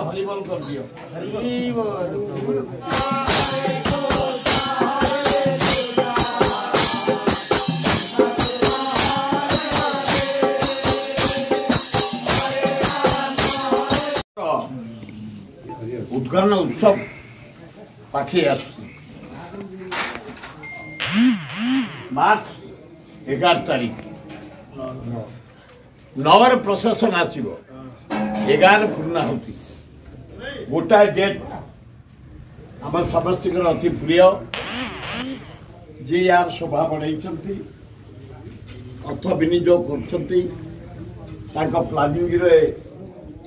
Horrible कर दियो उद्घाटन उत्सव पाखे मार्च 11 तारीख 9 प्रशासन आसो 11 पूर्णाहुति गोटाए डेट आम समस्त अति प्रिय जी यार शोभा बढ़ाई अर्थ विनियोग कर प्लानिंग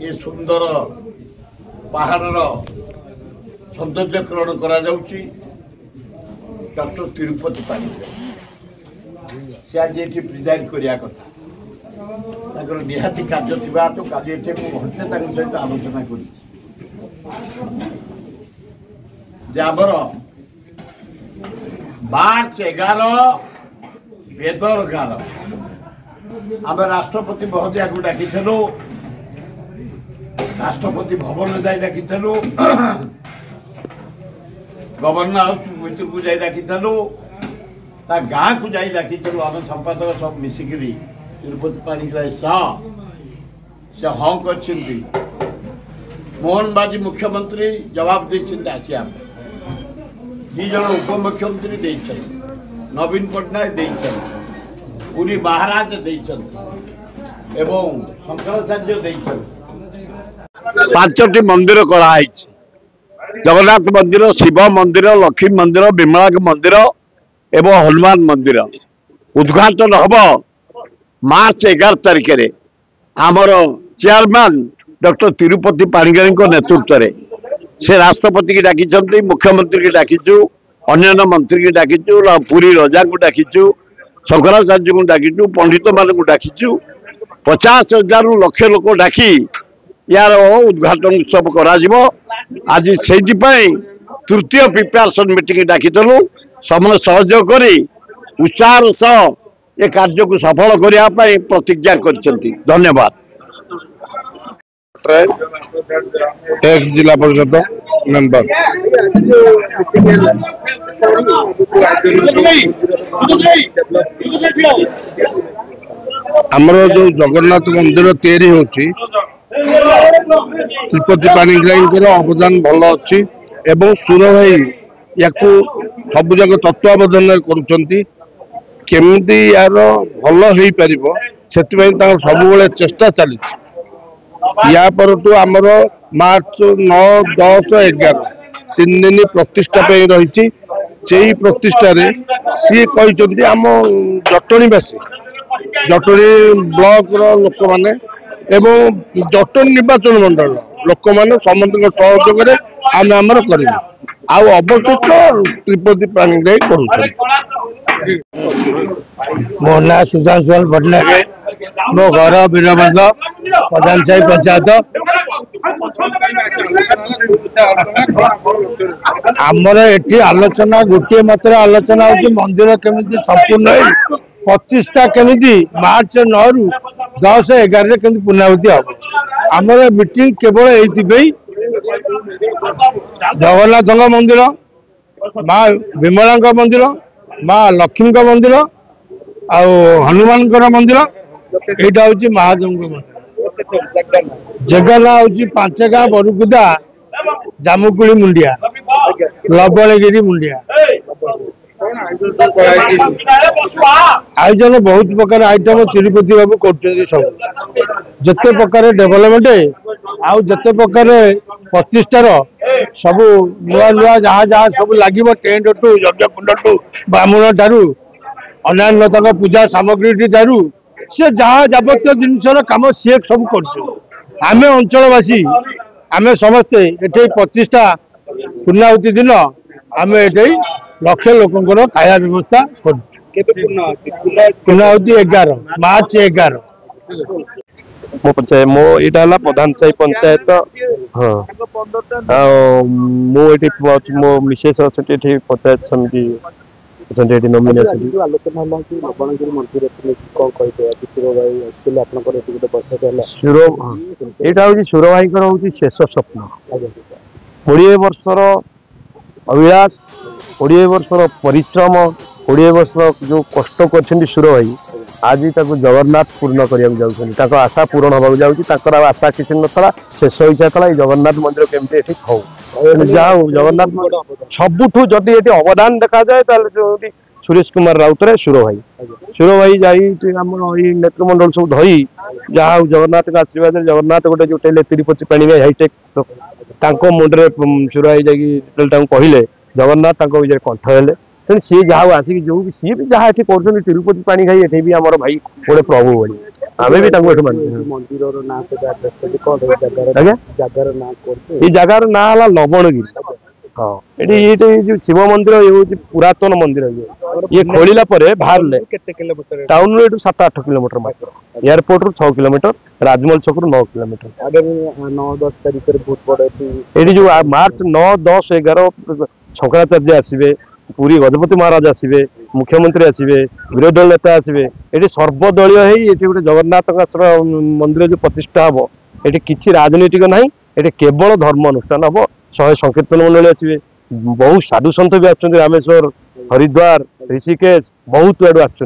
ये सुंदर पहाड़र सौंदर्यकरण करा डॉक्टर तिरुपति पाणिग्राही से आज ये प्रिजाइड करिया कथा निहाती कार्य थिबा तो काली एठे मु घंटे सहित आलोचना करी आमर मार्च 11 बेदर 11 आम राष्ट्रपति महोदय को डाकी राष्ट्रपति भवन जाई डाकी गवर्नर हाउस भर को जाई डाकी गाँ को जाई डाकी आम संपादक सब मिसिकी तिरुपति पाणिग्राही से हाँ कर मोहन बाजी मुख्यमंत्री जवाब देते आसिया दीज उपमुख्यमंत्री नवीन पट्टनायक पुरी महाराज शंकराचार्य पांचटी मंदिर कराई जगन्नाथ मंदिर शिव मंदिर लक्ष्मी मंदिर विमला मंदिर एवं हनुमान मंदिर उद्घाटन हम मार्च 11 तारिख में आमर चेयरमैन डॉक्टर तिरुपति पाणिग्राही नेतृत्व में से राष्ट्रपति की डाकी मुख्यमंत्री की डाकीचु अन्य मंत्री की डाकीचु पुरी रजा को डाकीचु शंकराचार्य को डाकीचु पंडित मान को डाकीचु 50,000 लक्ष लोक डाकी यार उद्घाटन उत्सव करा आज से तृतीय प्रिपेरेसन मीटिंग डाकीलु समय सहयोग कर उत्साह सह ये कार्य को सफल करने प्रतिज्ञा कर धन्यवाद। एक जिला परिषद मेंबर आमर जो जगन्नाथ मंदिर तैयारी होची तिरुपति पाणिग्राही अवदान भल अच्छी एवं सुर भाई या सब जगह तत्वावधान करुँच केमी यार भल हो पार से सब चेष्टा चली या पर आमर मार्च 9, 10, 11 3 दिन प्रतिष्ठा रही से प्रतिष्ठा सी कहते आम जटणीवासी जटणी ब्लॉक लोक मैंने एवं जटणी निर्वाचन मंडल लोक मैंने समस्त सहयोग आम आमर कर अवशिष्ट तिरुपति पाणिग्राही कर मो ना सुधांशु पट्टनायक मो घर वीरभद्र प्रधान साही पंचायत आमर एटी आलोचना गोटे मात्र आलोचना हो मंदिर केमी संपूर्ण प्रतिष्ठा केमी मार्च 9 रु 10, 11 केमी पूर्णाहुति हम आमर मीटिंग केवल ये जगन्नाथ मंदिर माँ विमला मंदिर माँ लक्ष्मी मंदिर आ हनुमान मंदिर यहाँ हूँ महादेव मंदिर जगह ना हूँ 5 गाँ बरुकुदा जामुकुड़ी मुंडिया लवणगिरी मुंडिया आयोजन बहुत प्रकार आइटम तिरुपति बाबू कर सब जिते प्रकार डेवलपमेंट आउ जिते प्रकार प्रतिष्ठार सब नुआ नुआ जहाँ जहाँ सब लगे टेंट टू यज्ञकुंड टू ब्राह्मण ठारू अन्य पूजा सामग्री ठारू सी जहाँ जबत जिनसर कम सी सब करें अंचलवासी आम समस्ते ये प्रतिष्ठा पूर्णाहुति दिन आम ये लक्ष लोकंर खाया व्यवस्था कर पूर्णाहुति 11 मार्च 11 मो पंचायत मो इटा प्रधान साही पंचायत हाँ मो मिसेस अच्छे पंचायत समिति ଅଛନ୍ତି ଏଠି ନୋମିନି ଅଛନ୍ତି। जो आलोचना है कि लवणगिरी मंदिर कौन कहते शिव भाई एक्चुअली आपनकर एटी गोटे बसत है ସୁର ଏଇଟା ହଉଛି ସୁର ଭାଇଙ୍କର ହଉଛି ଶେଷ ସ୍ୱପ୍ନ। आगे 20 ବର୍ଷର ଅଭିଳାଷ, 20 ବର୍ଷର ପରିଶ୍ରମ, 20 ବର୍ଷ ଯୋଉ କଷ୍ଟ କରିଛନ୍ତି ସୁର ଭାଇ, ଆଜି ତାକୁ ଜଗନ୍ନାଥ ପୂର୍ଣ୍ଣ କରିବାକୁ ଯାଉଛନ୍ତି। ତାଙ୍କ ଆଶା ପୂରଣ ହେବାକୁ ଯାଉଛି। ତାଙ୍କର ଆଉ ଆଶା କିଛି ନଥିଲା, ଶେଷ ଇଚ୍ଛା ଥିଲା ଏଇ ଜଗନ୍ନାଥ ମନ୍ଦିର କେମିତି ଏଠି ହଉ। ଯାହା ହଉ ଜଗନ୍ନାଥ ସବୁଠୁ ଯଦି ଏଠି ଅବଦାନ ଦେଖାଯାଏ ତାହେଲେ ଯୋଉଠି ସୁରେଶ କୁମାର ରାଉତରାୟ ସୁର ଭାଇ ଯାଇ ଆମର ଏଇ ନେତୃମଣ୍ଡଳ ସବୁ ଧରି ଯାହା ହଉ ଜଗନ୍ନାଥଙ୍କ ଆଶୀର୍ବାଦରେ ଜଗନ୍ନାଥ ଗୋଟେ ଜୁଟେଇଲେ ତିରୁପତି ପାଣି ହାଇଟେକ୍ ତାଙ୍କ ମୁଣ୍ଡରେ ସୁର ଭାଇ ଯାଇକି ଯେତେବେଳେ ତାଙ୍କୁ କହିଲେ ଜଗନ୍ନାଥ ତାଙ୍କ ବିଷୟରେ କଣ୍ଠ ହେଲେ। ତେଣୁ ସିଏ ଯାହା ହଉ ଆସିକି ଯୋଉ ସିଏ ବି ଯାହା ଏଠି କରୁଛନ୍ତି ତିରୁପତି ପାଣି ଖାଇ ଏଠି ବି ଆମର ଭାଇ ଗୋଟେ ପ୍ରଭୁ ଭଳି ଆମେ ବି ତାଙ୍କୁ ଏଠୁ ମାନୁ। मंदिर ना कौन ଆଜ୍ଞା जगार ना करते ଏଇ ଜାଗାର ନାଁ ହେଲା ଲବଣଗିରି। ହଁ ଏଠି ଏଇଠି ଯୋଉ ଶିବ ମନ୍ଦିର ଇଏ ହଉଛି ପୁରାତନ ମନ୍ଦିର। ଇଏ ଖୋଳିଲା ପରେ ବାହାରିଲେ केते किलोमीटर ଟାଉନରୁ ଏଠୁ 7-8 କିଲୋମିଟର ମାତ୍ର, ଏୟାରପୋର୍ଟରୁ 6 କିଲୋମିଟର, ରାଜମହଲ ଛକରୁ 9 କିଲୋମିଟର। आगामी 9-10 तारीख बहुत बड़ ଏଠି ଯୋଉ ମାର୍ଚ୍ଚ 9, 10, 11 ଶଙ୍କରାଚାର୍ଯ୍ୟ ଆସିବେ, ପୁରୀ ଗଜପତି ମହାରାଜ ଆସିବେ, ମୁଖ୍ୟମନ୍ତ୍ରୀ ଆସିବେ, ବିରୋଧୀ ଦଳ ନେତା ଆସିବେ। ଏଠି ସର୍ବଦଳୀୟ ହେଇ ଏଠି ଗୋଟେ ଜଗନ୍ନାଥଙ୍କ ମନ୍ଦିର ଯୋଉ ପ୍ରତିଷ୍ଠା ହବ, ଏଠି କିଛି ରାଜନୈତିକ ନାହିଁ, ଏଠି କେବଳ ଧର୍ମ ଅନୁଷ୍ଠାନ ହବ। 100 ସଂକୀର୍ତ୍ତନ ମଣ୍ଡଳୀ ଆସିବେ, ବହୁ ସାଧୁ ସନ୍ଥ ବି ଆସୁଛନ୍ତି, ରାମେଶ୍ୱର, ହରିଦ୍ୱାର, ଋଷିକେଶ ବହୁତ ଆଡୁ ଆସୁଛନ୍ତି।